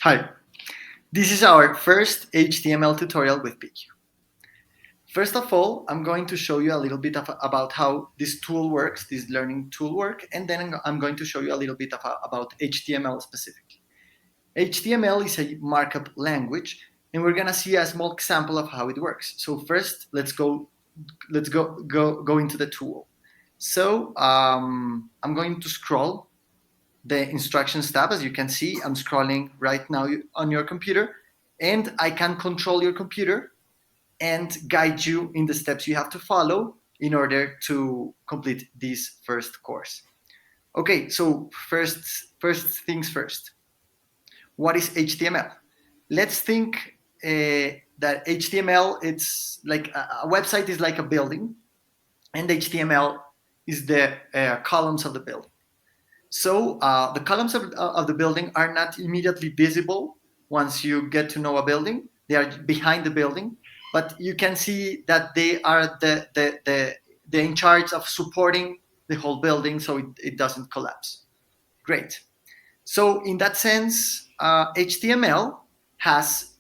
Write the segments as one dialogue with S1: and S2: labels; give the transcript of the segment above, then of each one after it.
S1: Hi, this is our first HTML tutorial with PQ. First of all, I'm going to show you a little bit about how this tool works, this learning tool work, and then I'm going to show you a little bit about HTML specifically. HTML is a markup language, and we're gonna see a small example of how it works. So first, let's go into the tool. So I'm going to scroll the instructions tab. As you can see, I'm scrolling right now on your computer, and I can control your computer and guide you in the steps you have to follow in order to complete this first course. Okay, so first things first. What is HTML? Let's think that HTML, it's like a website is like a building, and HTML is the columns of the building. So the columns of the building are not immediately visible once you get to know a building. They are behind the building, but you can see that they are the in charge of supporting the whole building so it doesn't collapse. Great. So in that sense, HTML has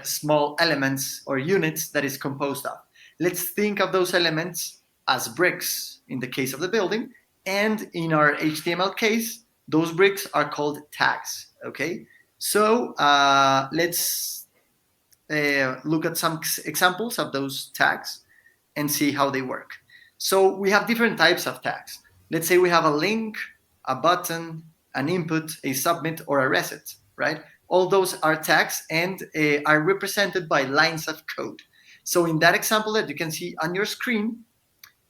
S1: small elements or units that is composed of. Let's think of those elements as bricks in the case of the building, and in our HTML case, those bricks are called tags. Okay, so let's look at some examples of those tags and see how they work. So we have different types of tags. Let's say we have a link, a button, an input, a submit, or a reset, right? All those are tags and are represented by lines of code. So in that example that you can see on your screen,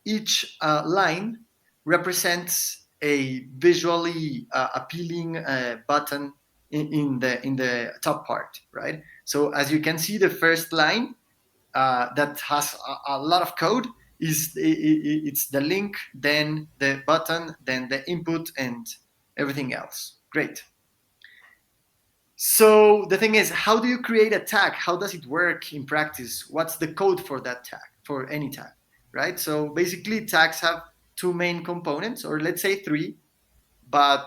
S1: each line represents a visually appealing button in the top part, right? So as you can see, the first line that has a lot of code is it's the link, then the button, then the input, and everything else. Great. So the thing is, how do you create a tag? How does it work in practice? What's the code for that tag, for any tag, right? So basically, tags have two main components, or let's say three, but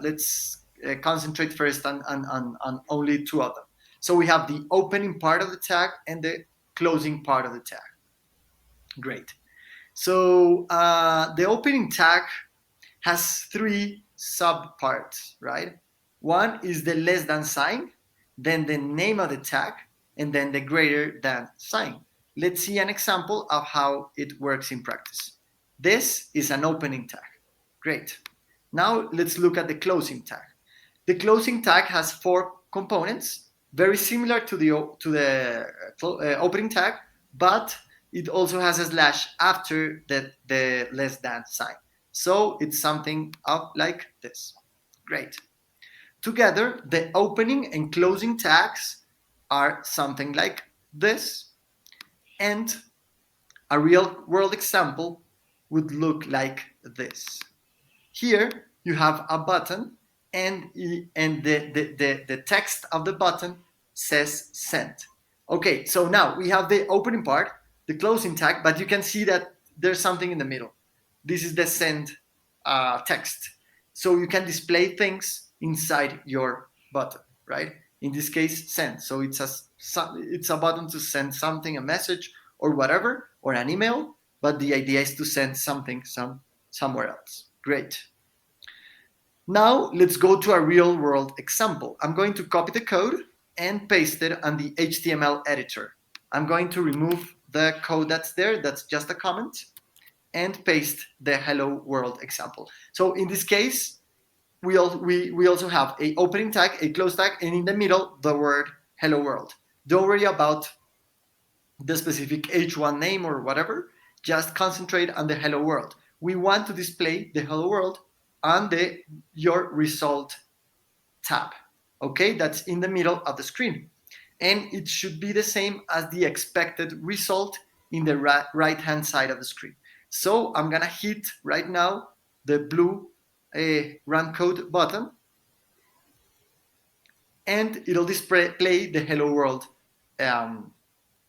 S1: let's concentrate first on only two of them. So we have the opening part of the tag and the closing part of the tag. Great. So the opening tag has three subparts, right? One is the less than sign, then the name of the tag, and then the greater than sign. Let's see an example of how it works in practice. This is an opening tag. Great. Now let's look at the closing tag. The closing tag has four components, very similar to the opening tag, but it also has a slash after the less than sign. So it's something up like this. Great. Together, the opening and closing tags are something like this, and a real world example would look like this. Here you have a button, and the text of the button says send. Okay, so now we have the opening part, the closing tag, but you can see that there's something in the middle. This is the send text. So you can display things inside your button, right? In this case, send. So it's a button to send something, a message or whatever, or an email, but the idea is to send something somewhere else. Great. Now let's go to a real world example. I'm going to copy the code and paste it on the HTML editor. I'm going to remove the code that's there, that's just a comment, and paste the hello world example. So in this case, we also have a opening tag, a close tag, and in the middle, the word hello world. Don't worry about the specific H1 name or whatever, just concentrate on the hello world. We want to display the hello world on the your result tab. Okay, that's in the middle of the screen. And it should be the same as the expected result in the right hand side of the screen. So I'm gonna hit right now the blue run code button, and it'll display the hello world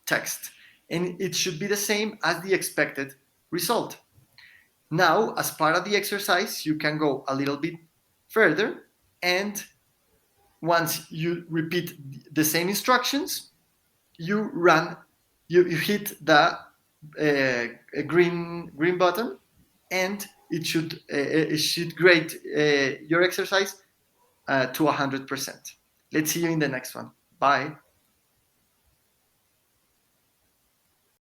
S1: text. And it should be the same as the expected result. Now, as part of the exercise, you can go a little bit further, and once you repeat the same instructions, you run, you hit the green button, and it should grade your exercise to 100%. Let's see you in the next one. Bye.